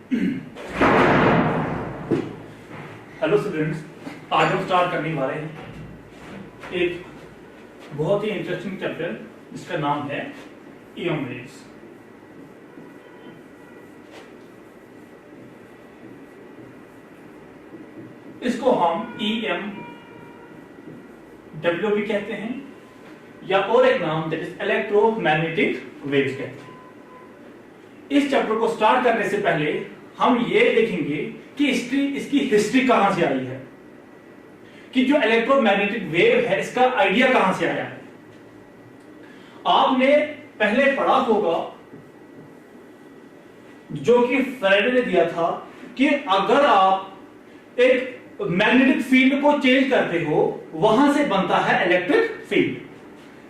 Hello students, आज हम start करने वाले हैं एक बहुत ही इंटरेस्टिंग चैप्टर जिसका नाम है ईएम वेव्स। इसको हम ईएम डब्ल्यू भी कहते हैं या और एक नाम दैट इज इलेक्ट्रोमैग्नेटिक वेव्स कहते हैं। इस चैप्टर को स्टार्ट करने से पहले हम ये देखेंगे कि इसकी हिस्ट्री कहां से आई है, कि जो इलेक्ट्रोमैग्नेटिक वेव है इसका आइडिया कहां से आया है। आपने पहले पढ़ा होगा जो कि फैराडे ने दिया था कि अगर आप एक मैग्नेटिक फील्ड को चेंज करते हो वहां से बनता है इलेक्ट्रिक फील्ड,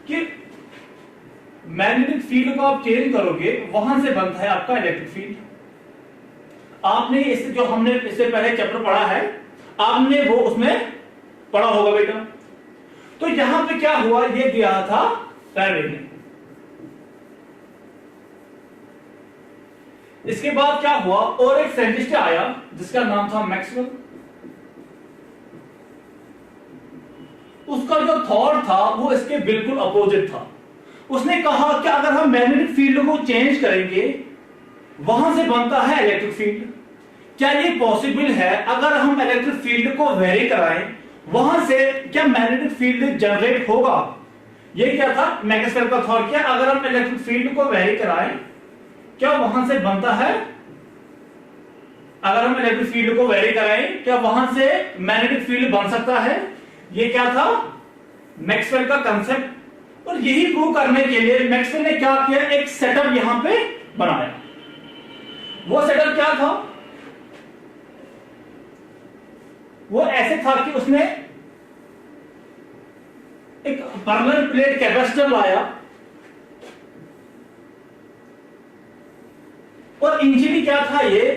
कि मैग्नेटिक फील्ड को आप चेंज करोगे वहां से बनता है आपका इलेक्ट्रिक फील्ड। आपने इस जो हमने इससे पहले चैप्टर पढ़ा है आपने वो उसमें पढ़ा होगा बेटा। तो यहां पे क्या हुआ ये दिया था फैराडे ने। इसके बाद क्या हुआ और एक साइंटिस्ट आया जिसका नाम था मैक्सवेल। उसका जो थॉट था वो इसके बिल्कुल अपोजिट था। उसने कहा कि अगर हम मैग्नेटिक फील्ड को चेंज करेंगे वहां से बनता है इलेक्ट्रिक फील्ड। क्या ये पॉसिबल है? अगर हम इलेक्ट्रिक फील्ड को वेरी कराएं वहां से क्या मैग्नेटिक फील्ड जनरेट होगा? ये क्या था मैक्सवेल का थॉट, क्या अगर हम इलेक्ट्रिक फील्ड को वेरी कराएं क्या वहां से बनता है, अगर हम इलेक्ट्रिक फील्ड को वेरी कराएं क्या वहां से मैग्नेटिक फील्ड बन सकता है? ये क्या था मैक्सवेल का कंसेप्ट। और यही प्रूव करने के लिए मैक्सवेल ने क्या किया, एक सेटअप यहां पे बनाया। वो सेटअप क्या था? वो ऐसे था कि उसने एक पैरेलल प्लेट कैपेसिटर लाया और इनिशियली क्या था, ये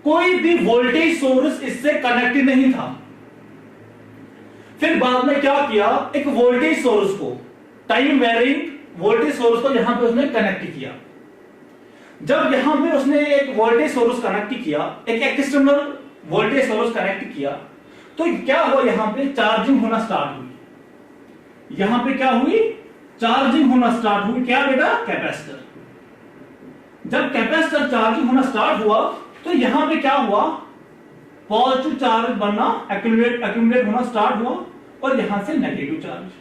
कोई भी वोल्टेज सोर्स इससे कनेक्ट नहीं था। फिर बाद में क्या किया, एक वोल्टेज सोर्स को, टाइम वेरिंग वोल्टेज सोर्स को यहां पे उसने कनेक्ट किया। जब यहां पे उसने एक वोल्टेज सोर्स कनेक्ट किया, एक एक्सटर्नल वोल्टेज सोर्स कनेक्ट किया, तो क्या हुआ, यहां पे चार्जिंग होना स्टार्ट हुई। यहां पे क्या हुई, चार्जिंग होना स्टार्ट हुई। क्या बेटा, कैपेसिटर। जब कैपेसिटर चार्जिंग होना स्टार्ट हुआ तो यहां पे क्या हुआ, पॉजिटिव चार्ज बनना, एक्यूमुलेट होना स्टार्ट हुआ और यहां से नेगेटिव चार्ज,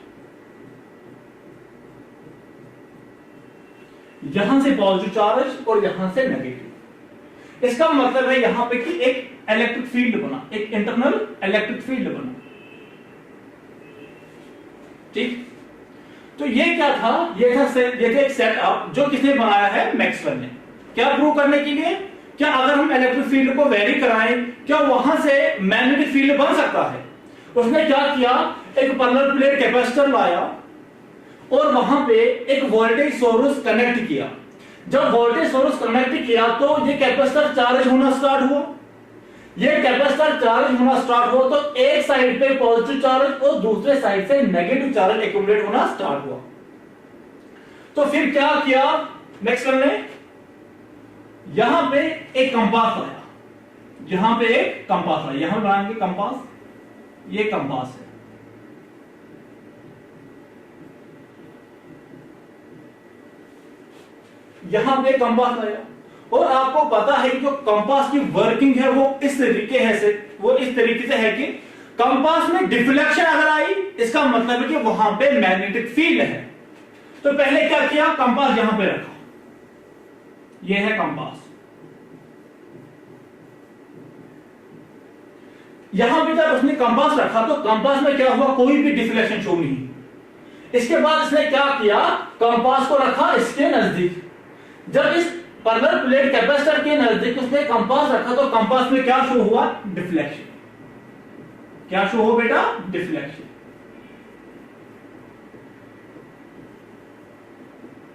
यहां से पॉजिटिव चार्ज और यहां से नेगेटिव। इसका मतलब है यहां पे कि एक इलेक्ट्रिक फील्ड बना, एक इंटरनल इलेक्ट्रिक फील्ड बना। ठीक, तो ये क्या था, ये था एक सेटअप जो किसने बनाया है, मैक्सवेल ने। क्या प्रूव करने के लिए, क्या अगर हम इलेक्ट्रिक फील्ड को वेरी कराएं क्या वहां से मैग्नेटिक फील्ड बन सकता है। उसने क्या किया, एक पैरेलल प्लेट कैपेसिटर लाया और वहां पे एक वोल्टेज सोर्स कनेक्ट किया। जब वोल्टेज सोर्स कनेक्ट किया तो ये कैपेसिटर चार्ज होना स्टार्ट हुआ। ये कैपेसिटर चार्ज होना स्टार्ट हुआ तो एक साइड पे पॉजिटिव चार्ज और दूसरे साइड से नेगेटिव चार्ज एक्यूमुलेट होना स्टार्ट हुआ। तो फिर क्या किया मैक्सवेल ने, यहां पे एक कंपास लाया, यहां पे एक कंपास लाया, यहां बनाएंगे कंपास, ये कंपास है। यहां पे कंपास लाया और आपको पता है कि जो कंपास की वर्किंग है वो इस तरीके से है कि कंपास में डिफ्लेक्शन अगर आई इसका मतलब है कि वहां पे मैग्नेटिक फील्ड है। तो पहले क्या किया, कंपास यहां पे रखा, ये है कंपास। यहां पे जब उसने कंपास रखा तो कंपास में क्या हुआ, कोई भी डिफ्लेक्शन शो नहीं। इसके बाद इसने क्या किया, कंपास को रखा इसके नजदीक। जब इस पैरेलल प्लेट कैपेसिटर के नजदीक उसने कंपास रखा तो कंपास में क्या शो हुआ, डिफ्लेक्शन। क्या शो हो बेटा, डिफ्लेक्शन।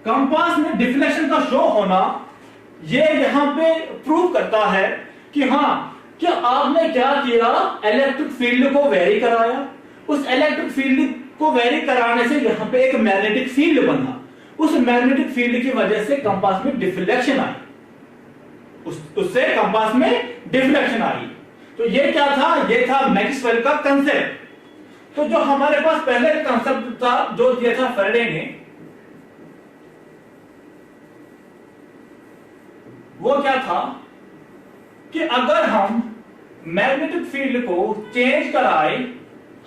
कंपास में डिफ्लेक्शन का शो होना ये यहां पे प्रूव करता है कि हां, क्या आपने क्या किया, इलेक्ट्रिक फील्ड को वेरी कराया। उस इलेक्ट्रिक फील्ड को वेरी कराने से यहां पे एक मैग्नेटिक फील्ड बना। उस मैग्नेटिक फील्ड की वजह से कंपास में डिफ्लेक्शन आई। उससे कंपास में डिफ्लेक्शन आई। तो ये क्या था, ये था मैक्सवेल का कंसेप्ट। तो जो हमारे पास पहले कंसेप्ट था जो दिया था फैराडे ने, वो क्या था कि अगर हम मैग्नेटिक फील्ड को चेंज कराए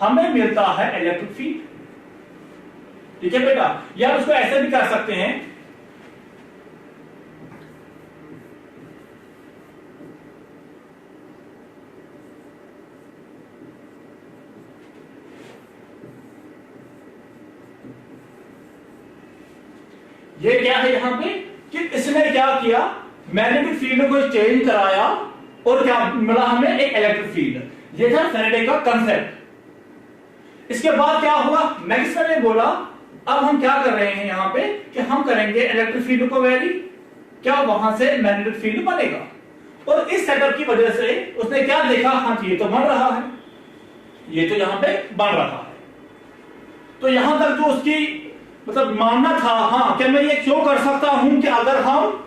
हमें मिलता है इलेक्ट्रिक फील्ड। ठीक है बेटा, या उसको ऐसे भी कर सकते हैं, ये क्या है यहां पे कि इसने क्या किया, मैग्नेटिक फील्ड को चेंज कराया और क्या मिला हमें, एक इलेक्ट्रिक फील्ड। ये था फैराडे का कंसेप्ट। इसके बाद क्या हुआ, मैक्सवेल ने बोला अब हम क्या कर रहे हैं यहां पे कि हम करेंगे इलेक्ट्रिक फील्ड को वेरी, क्या वहां से मैग्नेटिक फील्ड बनेगा। और इस सेटअप की वजह से उसने क्या देखा, हाँ ये तो बन रहा है, ये तो यहां पे बन रहा है। तो यहां तक जो उसकी मतलब मानना था, हाँ क्या मैं ये क्यों कर सकता हूं कि अगर हम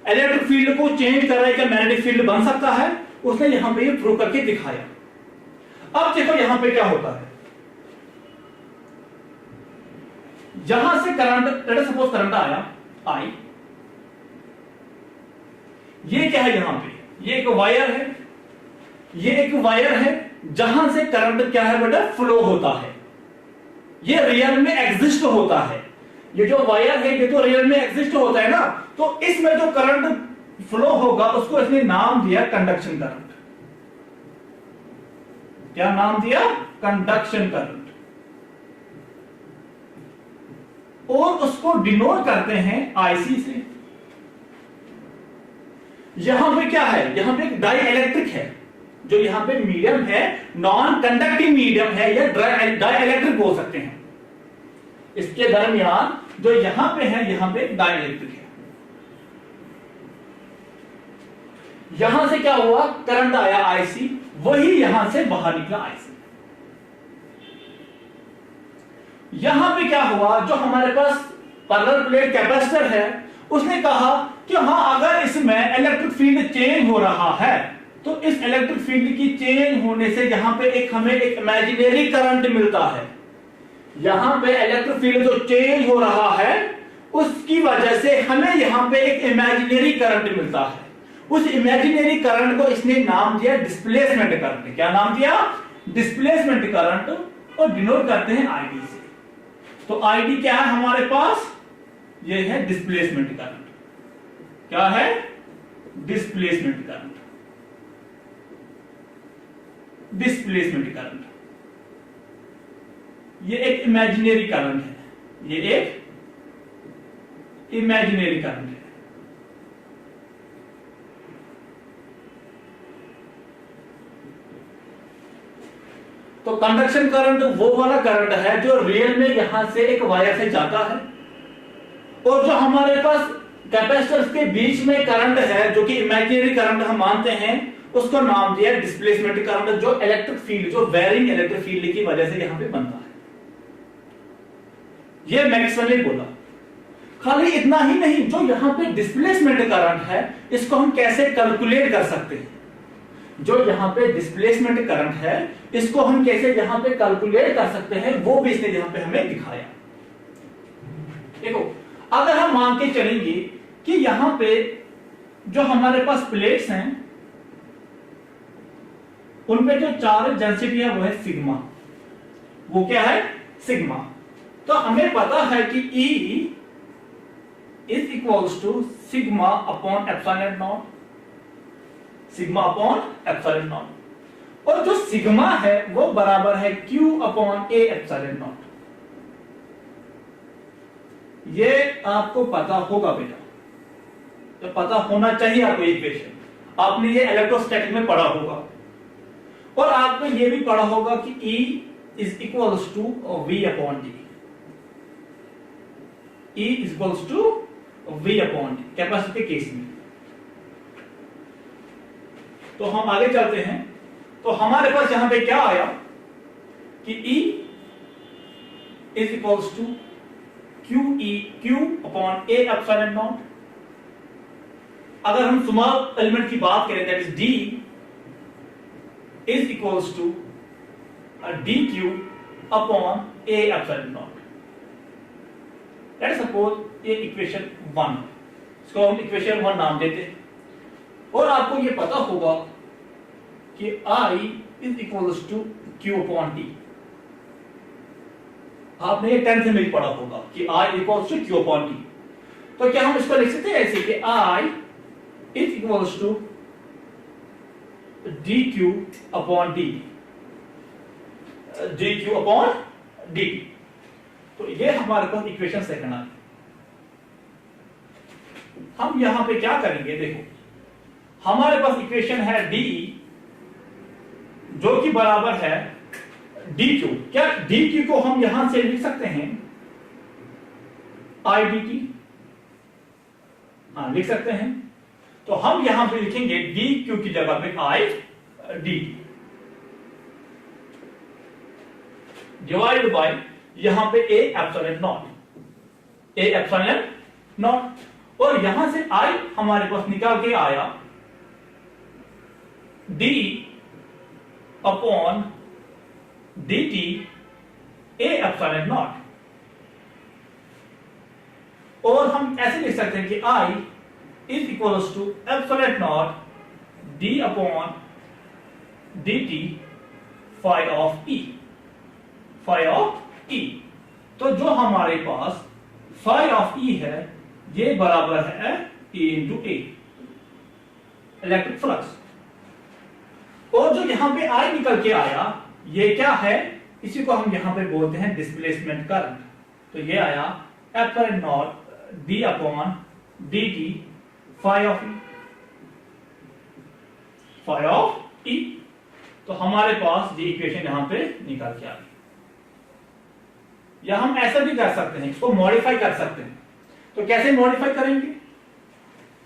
इलेक्ट्रिक फील्ड को चेंज कर रहे हैं मैग्नेटिक फील्ड बन सकता है, उसने यहां पे ये प्रूव करके दिखाया। अब देखो यहां पे क्या होता है, जहां से करंट, सपोज करंट आया आई, ये क्या है यहां पे, ये एक वायर है, ये एक वायर है जहां से करंट क्या है बेटा, फ्लो होता है। ये रियल में एग्जिस्ट होता है, ये जो वायर है ये तो रियल में एग्जिस्ट होता है ना। तो इसमें जो करंट फ्लो होगा उसको इसने नाम दिया कंडक्शन करंट। क्या नाम दिया, कंडक्शन करंट। और उसको डिनोट करते हैं आईसी से। यहां पे क्या है, यहां पे एक डाई इलेक्ट्रिक है, जो यहां पे मीडियम है, नॉन कंडक्टिंग मीडियम है या डाई इलेक्ट्रिक बोल सकते हैं। इसके दरमियान जो यहां पे है, यहां पे डाई इलेक्ट्रिक है। यहां से क्या हुआ, करंट आया आईसी, वही यहां से बाहर निकला आईसी। यहां पे क्या हुआ, जो हमारे पास पैरेलल प्लेट कैपेसिटर है, उसने कहा कि हां अगर इसमें इलेक्ट्रिक फील्ड चेंज हो रहा है तो इस इलेक्ट्रिक फील्ड की चेंज होने से यहां पे एक हमें एक इमेजिनरी करंट मिलता है। यहां पे इलेक्ट्रिक फील्ड जो चेंज हो रहा है उसकी वजह से हमें यहां पे एक इमेजिनरी करंट मिलता है। उस इमेजिनरी करंट को इसने नाम दिया डिस्प्लेसमेंट करंट। क्या नाम दिया, डिस्प्लेसमेंट करंट, और डिनोट करते हैं आईडी से। तो आईडी क्या है हमारे पास, ये है डिस्प्लेसमेंट करंट। क्या है, डिस्प्लेसमेंट करंट। डिस्प्लेसमेंट करंट ये एक इमेजिनरी करंट है, ये एक इमेजिनरी करंट है। तो कंडक्शन करंट वो वाला करंट है जो रियल में यहां से एक वायर से जाता है, और जो हमारे पास कैपेसिटर्स के बीच में करंट है जो कि इमेजिनरी करंट हम मानते हैं, उसको नाम दिया डिस्प्लेसमेंट करंट, जो इलेक्ट्रिक फील्ड, जो वेरिंग इलेक्ट्रिक फील्ड की वजह से यहां पे बनता है। ये मैक्सवेल ने बोला। खाली इतना ही नहीं, जो यहां पे डिस्प्लेसमेंट करंट है इसको हम कैसे कैलकुलेट कर सकते हैं। जो यहां पे डिस्प्लेसमेंट करंट है इसको हम कैसे यहां पे कैलकुलेट कर सकते हैं, वो भी इसने यहां पे हमें दिखाया। देखो अगर हम मान के चलेंगे कि यहां पे जो हमारे पास प्लेट्स हैं उनपे जो चार्ज डेंसिटी है वो है सिग्मा। वो क्या है, सिग्मा। तो हमें पता है कि E is equals to sigma upon epsilon not, sigma upon epsilon not. और जो सिग्मा है वो बराबर है Q upon A epsilon not. ये आपको पता होगा बेटा, तो पता होना चाहिए आपको इक्वेशन। आपने ये इलेक्ट्रोस्टैटिक में पढ़ा होगा, और आपने ये भी पढ़ा होगा कि E is equals to V upon D। E is equals to V upon D capacitor के केस में। तो हम आगे चलते हैं। तो हमारे पास यहां पे क्या आया कि E is equals to Q upon A epsilon not. अगर हम स्मॉल एलिमेंट की बात करें, that is d is equals to dq upon a epsilon not. Let us suppose ये इक्वेशन 1, इसको हम इक्वेशन 1 नाम देते हैं, और आपको ये पता होगा कि I is equals to q upon d। आपने ये 10th में भी पढ़ा होगा कि I equals to q upon d। तो क्या हम इसको लिख सकते हैं ऐसे कि I is equals to dq upon d, dq upon dt। तो ये हमारे पास इक्वेशन सेकंड आ गई। हम यहां पे क्या करेंगे, देखो हमारे पास इक्वेशन है d जो कि बराबर है dq। क्या dq को हम यहां से लिख सकते हैं I dt? हाँ, लिख सकते हैं। तो हम यहां पे लिखेंगे dq की जगह पे I dt डिवाइड बाय यहां पे a epsilon not, a epsilon not, और यहां से I हमारे पास निकाल के आया d upon dt a epsilon not. और हम ऐसे लिख सकते हैं कि I is equals to epsilon not d upon dt phi of e, phi of e। तो जो हमारे पास फाई ऑफ e है ये बराबर है E इंटू ए, इलेक्ट्रिक फ्लक्स। और जो यहां पे I निकल के आया ये क्या है, इसी को हम यहां पे बोलते हैं डिस्प्लेसमेंट करंट। तो ये आया epsilon not d upon dt phi of e, phi of e। तो हमारे पास ये इक्वेशन यहां पे निकल के आ गई। या हम ऐसा भी कर सकते हैं, इसको मॉडिफाई कर सकते हैं। तो कैसे मॉडिफाई करेंगे,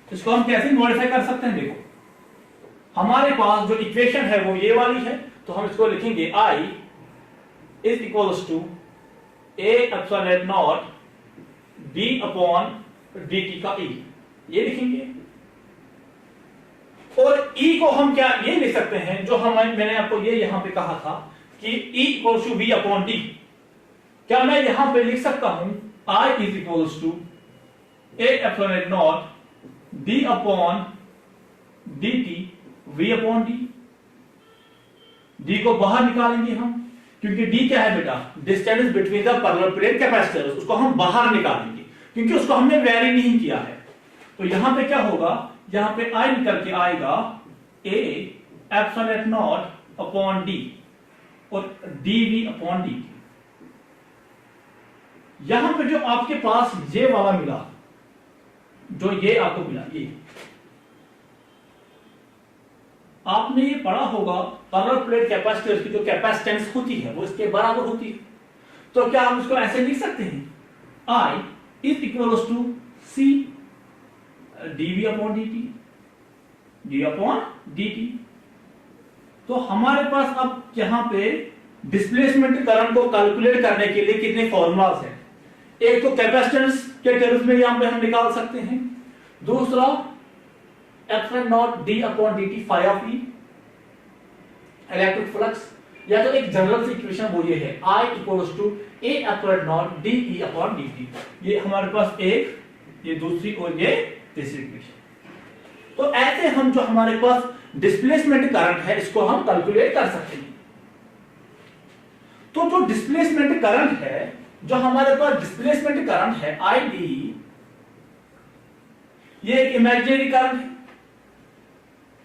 इसको हम कैसे मॉडिफाई कर सकते हैं, देखो हमारे पास जो इक्वेशन है वो ये वाली है। तो हम इसको लिखेंगे I is equals to a epsilon not d upon dt का e, ये लिखेंगे। और E को हम क्या ये लिख सकते हैं, जो मैंने आपको ये यहां पे कहा था कि E equals to v upon d। क्या मैं यहां पे लिख सकता हूं I is equals to a epsilon not d upon dt v upon d। d को बाहर निकालेंगे हम, क्योंकि d क्या है बेटा, distance between the parallel plate capacitors, उसको हम बाहर निकालेंगे क्योंकि उसको हमने वेरी नहीं किया है। तो यहां पे क्या होगा, यहां पे I निकल के आएगा a epsilon not upon d और dv अपॉन dt। यहां पे जो आपके पास ये वाला मिला, जो ये आपको मिला, ये आपने ये पढ़ा होगा पैरेलल प्लेट कैपेसिटर की जो कैपेसिटेंस होती है वो इसके बराबर होती है। तो क्या हम इसको ऐसे लिख सकते हैं, I is equals to c dv upon dt, d upon dt। तो हमारे पास अब यहां पे डिस्प्लेसमेंट करंट को कैलकुलेट करने के लिए कितने फॉर्मूलाज हैं। एक तो कैपेसिटेंस के टर्म्स में यहां पे हम निकाल सकते हैं, दूसरा epsilon not d upon dt phi of e, electric flux, या तो एक जनरल सी इक्वेशन वो ये है I equals to a epsilon not de upon dt। ये हमारे पास एक, ये दूसरी और ये तीसरी इक्वेशन। तो ऐसे हम जो हमारे पास डिस्प्लेसमेंट करंट है इसको हम कैलकुलेट कर सकते हैं। तो जो डिस्प्लेसमेंट करंट है, जो हमारे पास डिस्प्लेसमेंट करंट है ID, ये एक इमेजिनरी करंट है।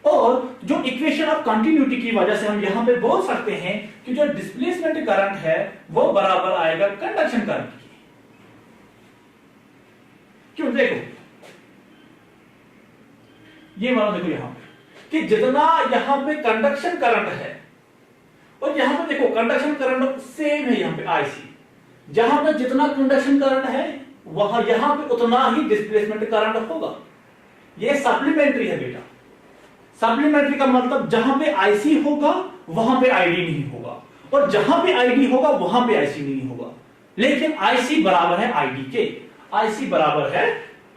और जो इक्वेशन ऑफ कंटिन्यूटी की वजह से हम यहां पे बोल सकते हैं कि जो डिस्प्लेसमेंट करंट है वो बराबर आएगा कंडक्शन करंट की। क्यों, देखो ये वाला देखो यहां कि जितना यहां पे कंडक्शन करंट है और यहां पे देखो कंडक्शन करंट सेम है, यहां पे IC, जहां पे जितना कंडक्शन करंट है वहां यहां पे उतना ही डिस्प्लेसमेंट करंट होगा। ये सप्लीमेंट्री है बेटा। सप्लीमेंट्री का मतलब जहां पे IC होगा वहां पे ID नहीं होगा, और जहां पे ID होगा वहां पे IC नहीं होगा। लेकिन IC बराबर है ID के, IC बराबर है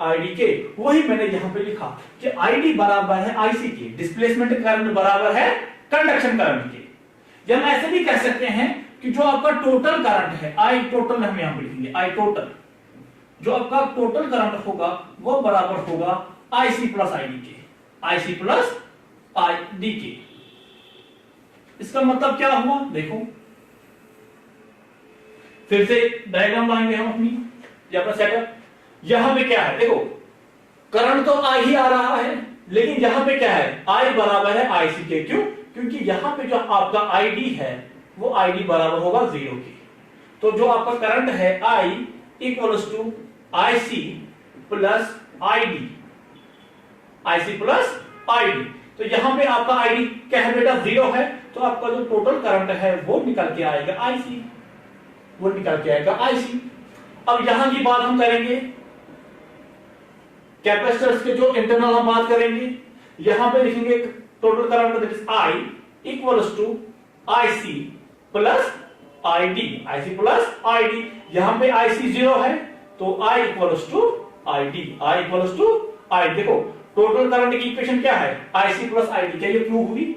आईडी के, वही मैंने यहां पे लिखा कि आईडी बराबर है आईसी के, डिस्प्लेसमेंट करंट बराबर है कंडक्शन करंट के। या हम ऐसे भी कह सकते हैं कि जो आपका टोटल करंट है, आई टोटल हम यहां पे लिखेंगे, आई टोटल, जो आपका टोटल करंट होगा वो बराबर होगा आईसी प्लस आईडी के, आईसी प्लस आईडी के। इसका मतलब क्या हुआ, देखो फिर से डायग्राम लाएंगे हम अपनी, या अपना सेटअप। यहां पे क्या है, देखो करंट तो आई ही आ रहा है, लेकिन यहां पे क्या है, आई बराबर है आईसी के। क्यों? क्योंकि यहां पे जो आपका आईडी है वो आईडी बराबर होगा 0 के। तो जो आपका करंट है I equals to IC plus ID, IC plus ID. तो यहां पे आपका आईडी क्या है बेटा, 0 है, तो आपका जो टोटल करंट है वो निकल के आएगा आईसी, वो निकल के आएगा आईसी। अब यहां की बात हम करेंगे कैपेसिटर्स के, जो इंटरनल हम बात करेंगे, यहां पे लिखेंगे total current that is I equals to IC plus ID, IC plus ID. यहां पे आईसी 0 है तो I equals to ID, I equals to I. देखो टोटल करंट की इक्वेशन क्या है, आईसी प्लस आईडी। क्या ये प्रूव हुई?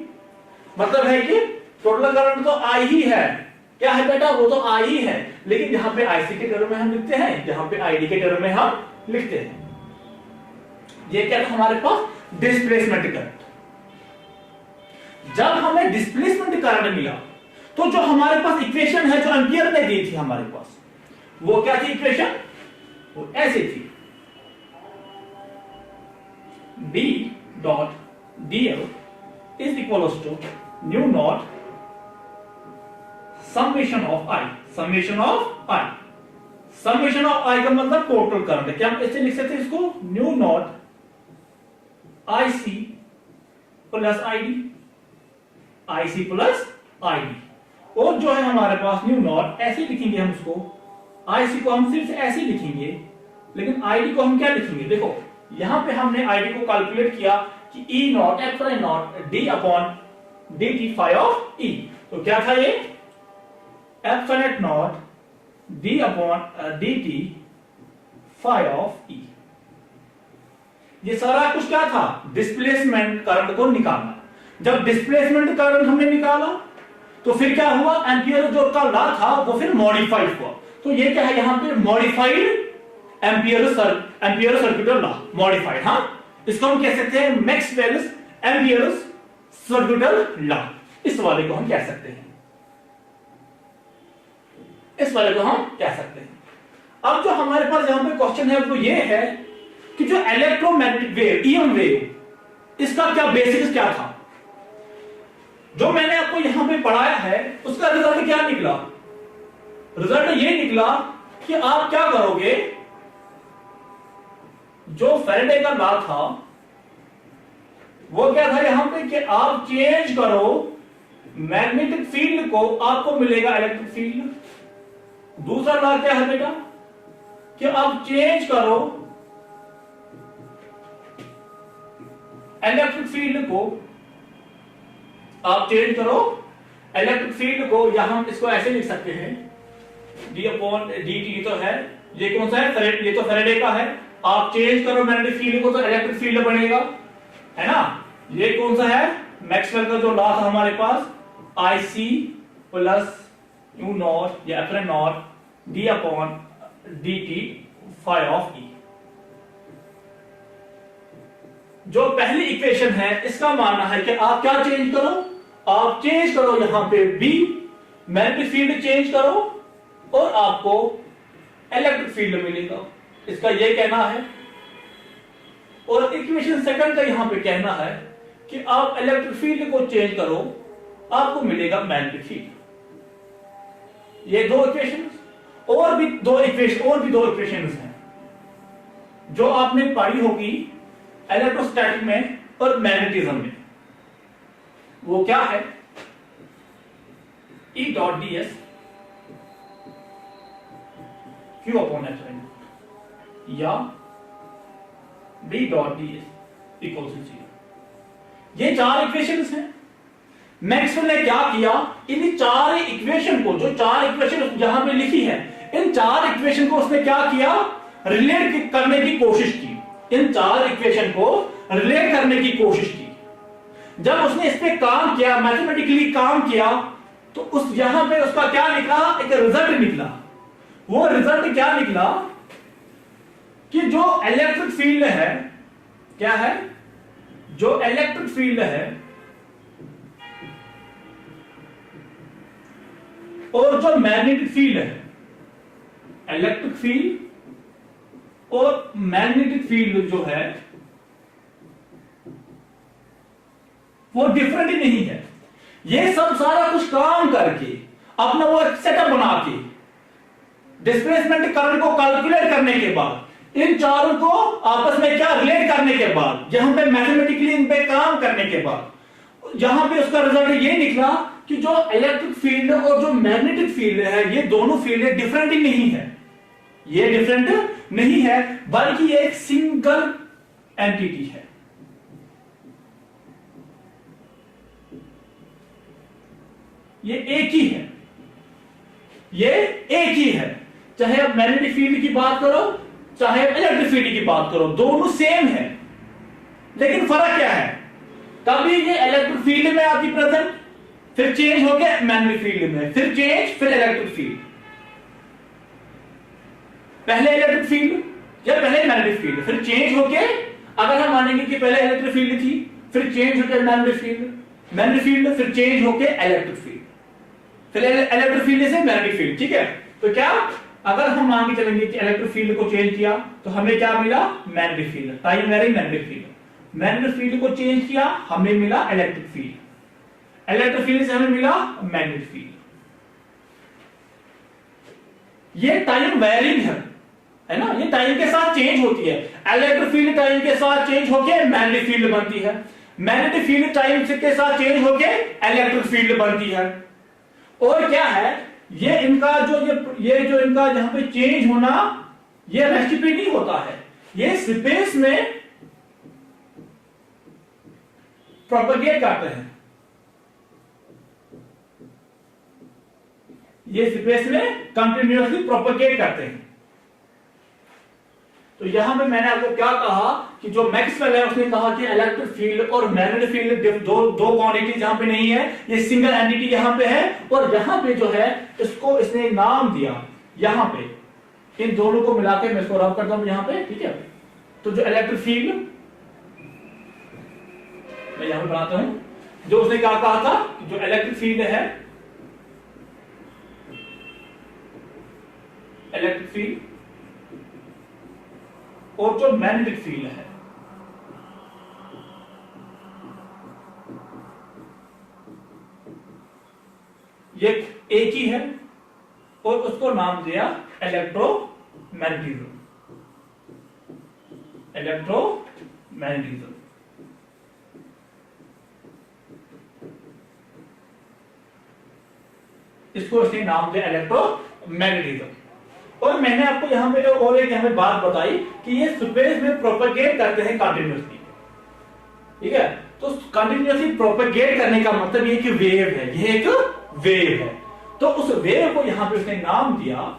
मतलब है कि टोटल करंट तो आई ही है, क्या है बेटा, वो तो आई ही है, लेकिन यहां पे आईसी के टर्म में हम लिखते हैं, यहां पे आईडी के टर्म में हम लिखते हैं। ये क्या था हमारे पास, डिस्प्लेसमेंट करंट। जब हमें डिस्प्लेसमेंट करंट मिला तो जो हमारे पास इक्वेशन है, जो एम्पियर ने दी थी हमारे पास, वो क्या थी इक्वेशन, वो ऐसे थी, B dot dl is equals to mu naught summation of I, summation of I. Summation of I का मतलब टोटल करंट है। क्या हम ऐसे लिख सकते हैं इसको, new not IC plus ID, IC plus ID. और जो है हमारे पास न्यू नॉट, ऐसे लिखेंगे हम इसको, आईसी को हम सिर्फ ऐसे लिखेंगे, लेकिन आईडी को हम क्या लिखेंगे, देखो यहां पे हमने आईडी को कैलकुलेट किया कि E naught epsilon naught D upon D T phi of E. तो क्या था ये, epsilon naught D upon D T phi of E. ये सारा कुछ क्या था, डिस्प्लेसमेंट करंट को निकालना। जब डिस्प्लेसमेंट करंट हमने निकाला तो फिर क्या हुआ, एम्पियर जो का लॉ था वो फिर मॉडिफाइड हुआ। तो ये क्या है यहां पे, modified ampere circuital law, modified. हाँ, इसको हम कह सकते हैं मैक्सवेल्स एम्पियर सर्किटल लॉ, इस वाले को हम कह सकते हैं, इस वाले को हम कह सकते हैं। अब जो हमारे पास यहां पे क्वेश्चन है वो ये है कि जो इलेक्ट्रोमैग्नेटिक वेव, ईएम वेव, इसका क्या बेसिक्स क्या था। जो मैंने आपको यहां पे पढ़ाया है उसका रिजल्ट क्या निकला, रिजल्ट ये निकला कि आप क्या करोगे, जो फैराडे का लॉ था वो क्या था यहां पे कि आप चेंज करो मैग्नेटिक फील्ड को, आपको मिलेगा इलेक्ट्रिक फील्ड। दूसरा लॉ क्या है बेटा, कि आप चेंज करो इलेक्ट्रिक फील्ड को, आप चेंज करो इलेक्ट्रिक फील्ड को, या हम इसको ऐसे लिख सकते हैं डी अपॉन डी टी। तो है ये कौन सा है, ये तो फैराडे का है। आप चेंज करो मैग्नेटिक फील्ड को तो इलेक्ट्रिक फील्ड बनेगा, है ना। ये कौन सा है, मैक्सवेल का जो लॉ था हमारे पास, आईसी प्लस यू नॉट या epsilon naught D upon D T phi of E. जो पहली इक्वेशन है इसका मानना है कि आप क्या चेंज करो, आप चेंज करो यहां पे बी, मैग्नेटिक फील्ड चेंज करो और आपको इलेक्ट्रिक फील्ड मिलेगा, इसका यह कहना है। और इक्वेशन सेकंड का यहां पे कहना है कि आप इलेक्ट्रिक फील्ड को चेंज करो, आपको मिलेगा मैग्नेटिक फील्ड। ये दो इक्वेशन, और भी दो इक्वेशन हैं जो आपने पढ़ी होगी इलेक्ट्रोस्टैटिक में और मैग्नेटिज्म में। वो क्या है, E dot D S Q upon epsilon या B dot D S equal to 0। ये चार इक्वेशंस हैं। मैक्सवेल ने क्या किया, इन चार इक्वेशन को, जो चार इक्वेशन यहां पे लिखी है, इन चार इक्वेशन को उसने क्या किया, रिलेट करने की कोशिश की। इन चार इक्वेशन को रिलेट करने की कोशिश की। जब उसने इस पे काम किया, मैथमेटिकली काम किया, तो उस यहां पे उसका क्या निकला, एक रिजल्ट निकला। वो रिजल्ट क्या निकला कि जो इलेक्ट्रिक फील्ड है, क्या है, जो इलेक्ट्रिक फील्ड है और जो मैग्नेटिक फील्ड है, इलेक्ट्रिक फील्ड और मैग्नेटिक फील्ड जो है वो डिफरेंट ही नहीं है। ये सब सारा कुछ काम करके अपना वो सेटअप बना के डिस्प्लेसमेंट करंट को कैलकुलेट करने के बाद, इन चारों को आपस में क्या रिलेट करने के बाद, यहां पे मैथमेटिकली इन पे काम करने के बाद, यहां पे उसका रिजल्ट ये निकला कि जो इलेक्ट्रिक फील्ड और जो मैग्नेटिक फील्ड है, ये दोनों फील्ड डिफरेंट ही नहीं है। ये डिफरेंट नहीं है, बल्कि ये एक सिंगल एंटिटी है। ये एक ही है, ये एक ही है। चाहे आप मैग्नेटिक फील्ड की बात करो, चाहे इलेक्ट्रिक फील्ड की बात करो, दोनों सेम है। लेकिन फर्क क्या है, कभी ये इलेक्ट्रिक फील्ड में आती प्रेजेंट, फिर चेंज हो गया मैग्नेटिक फील्ड में, फिर चेंज, फिर इलेक्ट्रिक फील्ड। पहले इलेक्ट्रिक फील्ड या पहले मैग्नेटिक फील्ड, फिर चेंज हो गया। अगर हम मानेंगे कि पहले इलेक्ट्रिक फील्ड थी, फिर चेंज हो गया मैग्नेटिक फील्ड, मैग्नेटिक फील्ड फिर चेंज हो गया इलेक्ट्रिक फील्ड, फिर इलेक्ट्रिक फील्ड से मैग्नेटिक फील्ड। ठीक है, तो क्या अगर हम मान के चलेंगे कि इलेक्ट्रिक फील्ड को चेंज किया तो हमें क्या मिला, magnetic field, time very magnetic field. Magnetic field को चेंज किया, हमें मिला इलेक्ट्रिक फील्ड। इलेक्ट्रिक फील्ड से हमें मिला मैग्नेटिक फील्ड। ये टाइम वेरिंग है ना, ये टाइम के साथ चेंज होती है। इलेक्ट्रिक फील्ड टाइम के साथ चेंज होकर मैग्नेटिक फील्ड बनती है, मैग्नेटिक फील्ड टाइम के साथ चेंज होकर इलेक्ट्रिक फील्ड बनती है। और क्या है, ये इनका ये जो इनका जहां पे चेंज होना, ये रेस्ट पे नहीं होता है, ये स्पेस में प्रोपेगेट करते हैं, ये स्पेस में कंटिन्यूअसली प्रोपेगेट करते हैं। तो यहां पे मैंने आपको क्या कहा कि जो मैक्सवेल है उसने कहा कि इलेक्ट्रिक फील्ड और मैग्नेटिक फील्ड दो क्वांटिटी यहां पे नहीं है, ये सिंगल एंटिटी यहां पे है। और यहां पे जो है इसको इसने नाम दिया, यहां पे इन दोनों को मिला के मैं इसको रब करता हूं यहां पे। ठीक है, तो जो इलेक्ट्रिक फील्ड मैं यहां पे बनाता हूं, जो उसने क्या कहा था कि जो इलेक्ट्रिक फील्ड है, इलेक्ट्रिक फील्ड और जो मैग्नेटिक फील्ड है, ये एक ही है और उसको नाम दिया इलेक्ट्रोमैग्नेटिज्म। इलेक्ट्रोमैग्नेटिज्म इसको इसने नाम दिया इलेक्ट्रोमैग्नेटिज्म। और मैंने आपको यहां पे और एक यहां पे बात बताई कि ये स्पेस में प्रोपेगेट करते हैं कंटिन्यूअसली। ठीक है, तो कंटिन्यूअसली प्रोपेगेट करने का मतलब ये कि वेव है, ये एक वेव है। तो उस वेव को यहां पे उसने नाम दिया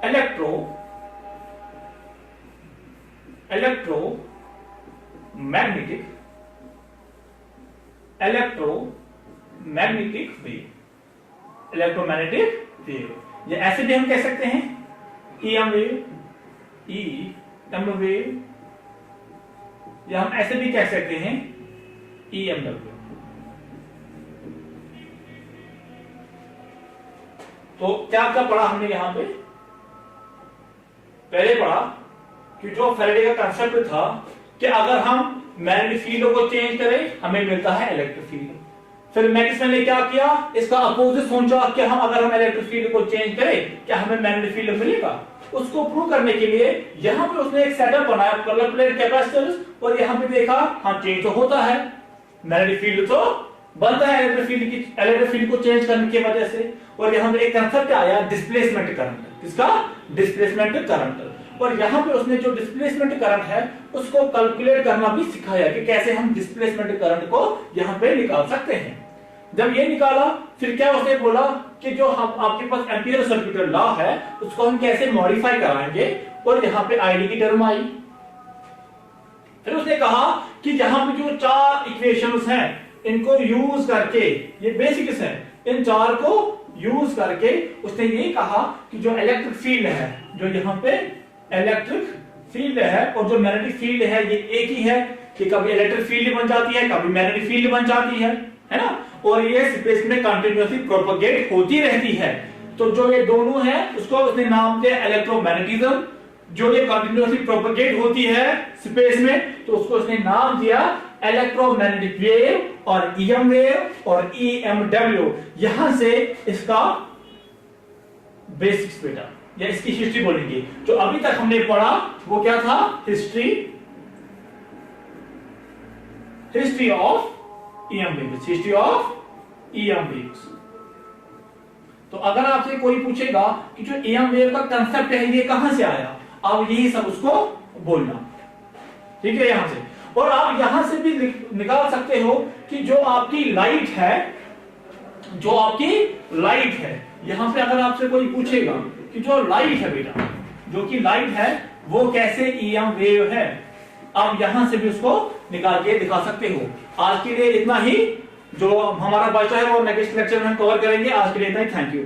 इलेक्ट्रोमैग्नेटिक वेव। ये ऐसे भी हम कह सकते हैं EM वेव, या हम ऐसे भी कह सकते हैं EMW। तो क्या क्या पढ़ा हमने यहां पे, पहले पढ़ा कि जो फैराडे का कंसेप्ट था कि अगर हम मैग्नेटिक फील्ड को चेंज करें हमें मिलता है इलेक्ट्रिक फील्ड। फिर मैक्सवेल ने क्या किया, इसका अपोजिट सोचा कि अगर हम इलेक्ट्रिक फील्ड को चेंज करें क्या हमें मैग्नेटिक फील्ड मिलेगा। उसको प्रूव करने के लिए यहां पे उसने एक सेटअप बनाया, कलर प्लेट कैपेसिटर्स, और यहां पे देखा हाँ चेंज तो होता है, मैग्नेटिक फील्ड तो बनता है इलेक्ट्रिक फील्ड को चेंज करने की वजह से। और यहां पे एक कंसेप्ट आया डिस्प्लेसमेंट करंट, किसका, डिस्प्लेसमेंट करंट। और यहां पे उसने जो डिस्प्लेसमेंट करंट है उसको कैलकुलेट करना भी सिखाया कि कैसे हम डिस्प्लेसमेंट करंट को यहां पे निकाल सकते हैं। जब ये निकाला फिर क्या उसने बोला कि जो हम आपके पास एम्पियर सर्किट लॉ है उसको हम कैसे मॉडिफाई कराएंगे। और यहां पे आईडी की टर्म आई, फिर उसने कहा कि यहां पे जो 4 इक्वेशंस हैं इनको यूज करके, ये बेसिक्स है, इन 4 को यूज करके उसने ये कहा कि जो इलेक्ट्रिक फील्ड है, जो यहाँ पे इलेक्ट्रिक फील्ड है और जो मैग्नेटिक फील्ड है ये एक ही है, कि कभी इलेक्ट्रिक फील्ड बन जाती है, कभी मैग्नेटिक फील्ड बन जाती है ना, और ये स्पेस में कंटिन्यूअसली प्रोपेगेट होती रहती है। तो जो ये दोनों है उसको उसने नाम दिया इलेक्ट्रोमैग्नेटिज्म। जो ये कंटिन्यूअसली प्रोपेगेट होती है स्पेस में, तो उसको उसने नाम दिया इलेक्ट्रोमैग्नेटिक वेव और ईएम वेव और ईएमडब्ल्यू। यहां से इसका बेसिक्स बेटा, या इसकी हिस्ट्री बोलेंगे। जो अभी तक हमने पढ़ा वो क्या था? History of EM waves, history of EM waves. तो अगर आपसे कोई पूछेगा कि जो ईएम वेव का कंसेप्ट है ये कहां से आया, आप यही सब उसको बोलना, ठीक है, यहां से। और आप यहां से भी निकाल सकते हो कि जो आपकी लाइट है, जो आपकी लाइट है, यहां पे अगर आपसे कोई पूछेगा कि जो लाइट है बेटा, जो कि लाइट है वो कैसे ईएम वेव है, आप यहां से भी उसको निकाल के दिखा सकते हो। आज के लिए इतना ही, जो हमारा बचा है वो नेक्स्ट लेक्चर में हम कवर करेंगे। आज के लिए इतना ही, थैंक यू।